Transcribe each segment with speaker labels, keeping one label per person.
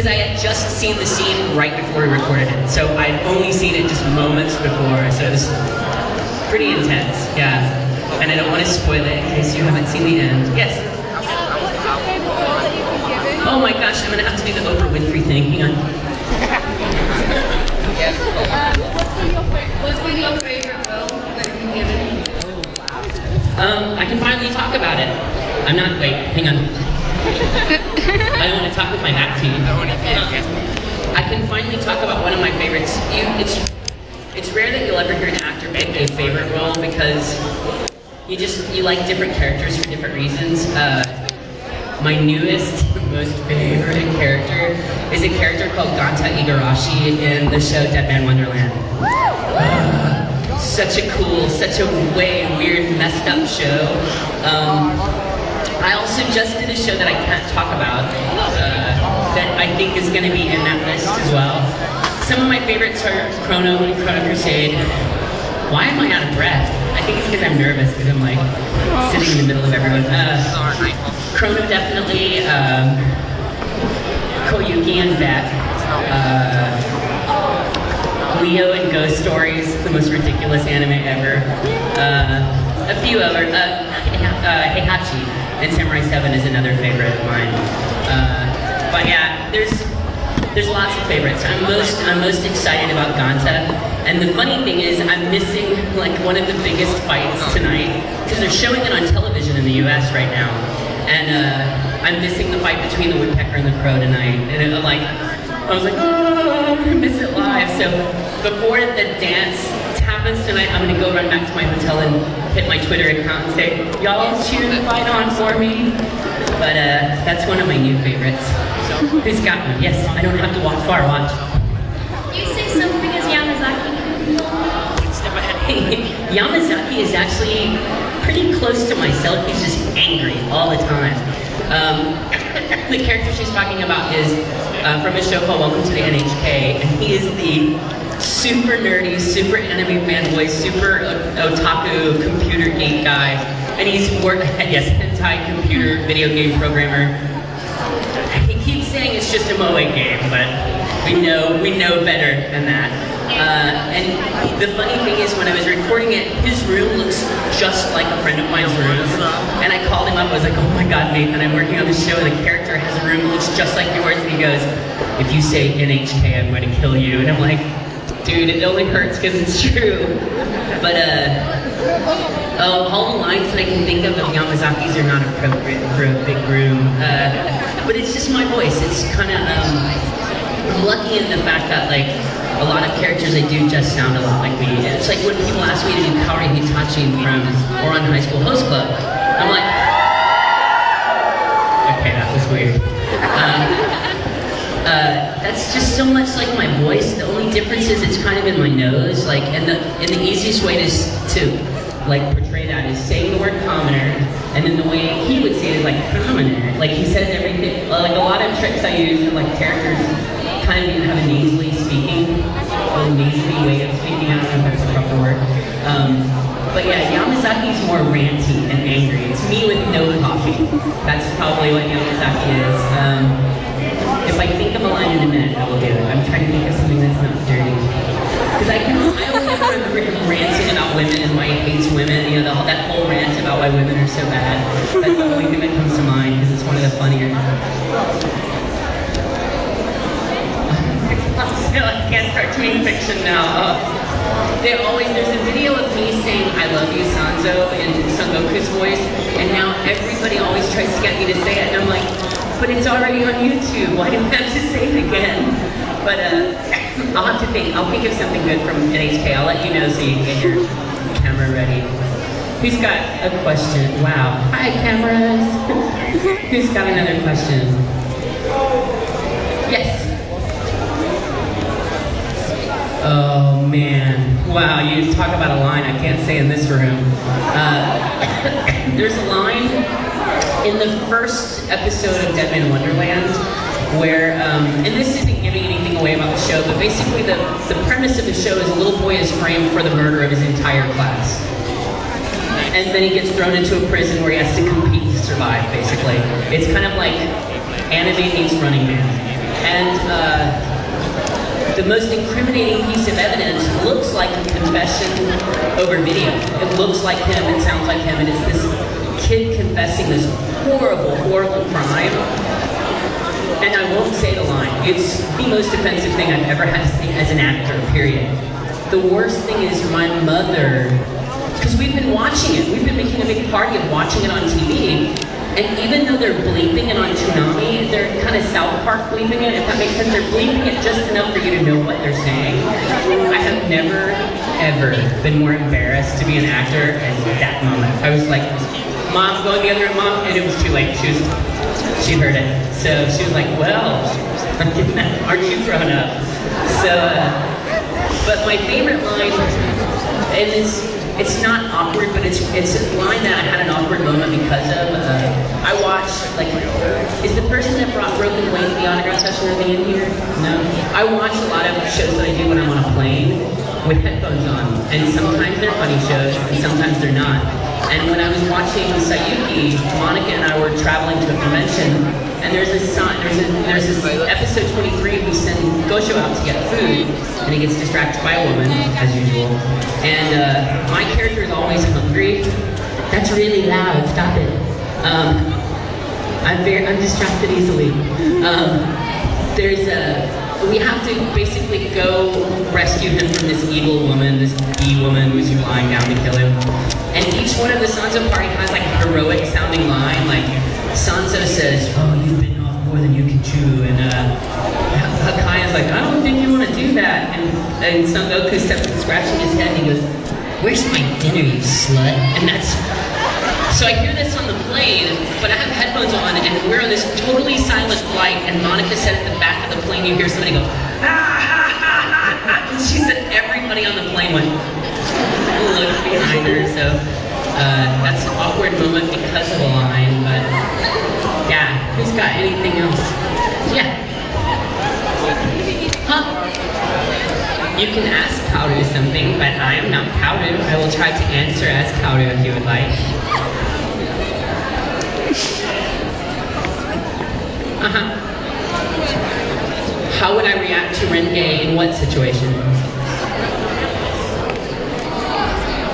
Speaker 1: because I had just seen the scene right before we recorded it. So I'd only seen it just moments before, so it was pretty intense, yeah. And I don't want to spoil it in case you haven't seen the end. Yes? Oh my gosh, I'm gonna have to do the Oprah Winfrey thing, hang on.
Speaker 2: What's been your favorite role that you've given?
Speaker 1: I can finally talk about it. I'm not, wait, hang on. I don't want to talk with my back to you. I can finally talk about one of my favorites. It's rare that you'll ever hear an actor make a favorite role because you like different characters for different reasons. My newest, most favorite character is a character called Ganta Igarashi in the show Dead Man Wonderland. Such a cool, such a way weird, messed up show. I also just did a show that I can't talk about that I think is going to be in that list as well. Some of my favorites are Chrono and Chrono Crusade. Why am I out of breath? I think it's because I'm nervous because I'm like sitting in the middle of everyone. Chrono definitely, Koyuki and Beck, Leo and Ghost Stories, the most ridiculous anime ever. A few other, Heihachi and Samurai 7 is another favorite of mine. But yeah, there's lots of favorites. I'm most excited about Ganta, and the funny thing is I'm missing like one of the biggest fights tonight because they're showing it on television in the US right now, and I'm missing the fight between the woodpecker and the crow tonight, and I was like, oh, I miss it live. So before the dance happens tonight, I'm gonna go run back to my hotel and hit my Twitter account and say, y'all cheer the fight on for me. But that's one of my new favorites. Who's got one? Yes, I don't have to walk far, watch.
Speaker 2: You say something as Yamazaki.
Speaker 1: Yamazaki is actually pretty close to myself. He's just angry all the time. The character she's talking about is from a show called Welcome to the NHK, and he is the super nerdy, super anime fanboy, super otaku computer geek guy, and he's yes, hentai computer video game programmer. He keeps saying it's just a moe game, but we know better than that. And the funny thing is, when I was recording it, his room looks just like a friend of mine's room. And I called him up, I was like, oh my god, Nathan, I'm working on this show, and the character has a room that looks just like yours. And he goes, if you say NHK, I'm going to kill you. And I'm like, dude, it only hurts because it's true. But all the lines that I can think of Yamazaki's are not appropriate for a big room. But it's just my voice. It's kind of, I'm lucky in the fact that like, a lot of characters I do just sound a lot like me. It's like when people ask me to do Kaori Hitachi from Oran High School Host Club, I'm like, okay, that was weird. That's just so much like my voice. The only difference is it's kind of in my nose, like, and the easiest way to like portray that is saying the word commoner, and then the way he would say it is like commoner. Like he says everything, like a lot of tricks I use for like characters kind of have a nasally speaking, a nasally way of speaking. I don't know if that's the proper word. But yeah, Yamazaki's more ranty and angry. It's me with no coffee. That's probably what Yamazaki is. If I think of a line in a minute, I will do it. I'm trying to think of something that's not dirty. Because I only ever remember him ranting about women and why he hates women. You know, that whole rant about why women are so bad. That's the only thing that comes to mind because it's one of the funnier. No, I can't start doing fiction now. There's a video of me saying I love you, Sanzo, in Son Goku's voice, and now everybody always tries to get me to say it, and I'm like, but it's already on YouTube, why do I have to say it again? But I'll have to think, I'll think of something good from NHK, I'll let you know so you can get your camera ready. Who's got a question? Wow. Hi, cameras. Who's got another question? Yes. Oh man, wow, you talk about a line I can't say in this room. There's a line in the first episode of Dead Man Wonderland where, and this isn't giving anything away about the show, but basically the premise of the show is a little boy is framed for the murder of his entire class. And then he gets thrown into a prison where he has to compete to survive, basically. It's kind of like anime meets Running Man. And the most incriminating piece of evidence looks like a confession over video. It looks like him, it sounds like him, and it's this kid confessing this horrible, horrible crime. And I won't say the line. It's the most offensive thing I've ever had to say as an actor, period. The worst thing is my mother, because we've been watching it. We've been making a big party of watching it on TV. And even though they're bleeping it on Toonami, they're kind of South Park bleeping it, if that makes sense. They're bleeping it just enough for you to know what they're saying. I have never, ever been more embarrassed to be an actor as that moment. I was like, Mom, go in the other room, Mom, and it was too late. She heard it. So she was like, well, aren't you grown up? So, but my favorite line, and it's not awkward, but it's a line that I had an awkward moment because of. I watched, like, is the person that brought Broken Wing to the autograph session really in here? No. I watch a lot of shows that I do when I'm on a plane with headphones on, and sometimes they're funny shows, and sometimes they're not. And when I was watching Sayuki, Monica and I were traveling to a convention, and there's this episode 23 who sends Gosho out to get food, and he gets distracted by a woman, as usual. And my character is always hungry. That's really loud, stop it. I'm distracted easily. We have to basically go rescue him from this evil woman, this bee woman who's flying down to kill him. And each one of the Sanzo party has like a heroic sounding line, like Sanzo says, oh, you've bitten off more than you can chew, and Hakaya's like, I don't think you want to do that, and Son Goku steps scratching his head and he goes, where's my dinner, you slut? And that's, so I hear this on the plane, but I have headphones on, and we're on this totally silent flight, and Monica said at the back of the plane, you hear somebody go, ah, ah, ah, ah, and she said everybody on the plane went, looked behind her, so that's an awkward moment because of the line, but yeah, who's got anything else? Yeah. Huh? You can ask Kaoru something, but I am not Kaoru. I will try to answer as Kaoru if you would like. How would I react to Renge in what situation?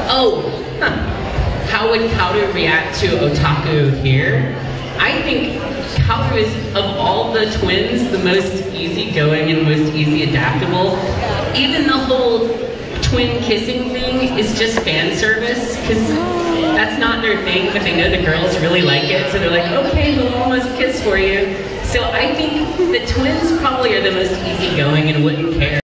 Speaker 1: Oh, how would Kaoru react to Otaku here? I think Kaoru is, of all the twins, the most easygoing and most easy adaptable. Even the whole twin kissing thing is just fan service, because that's not their thing, but they know the girls really like it, so they're like, okay, we'll almost kiss for you. So I think the twins probably are the most easygoing and wouldn't care.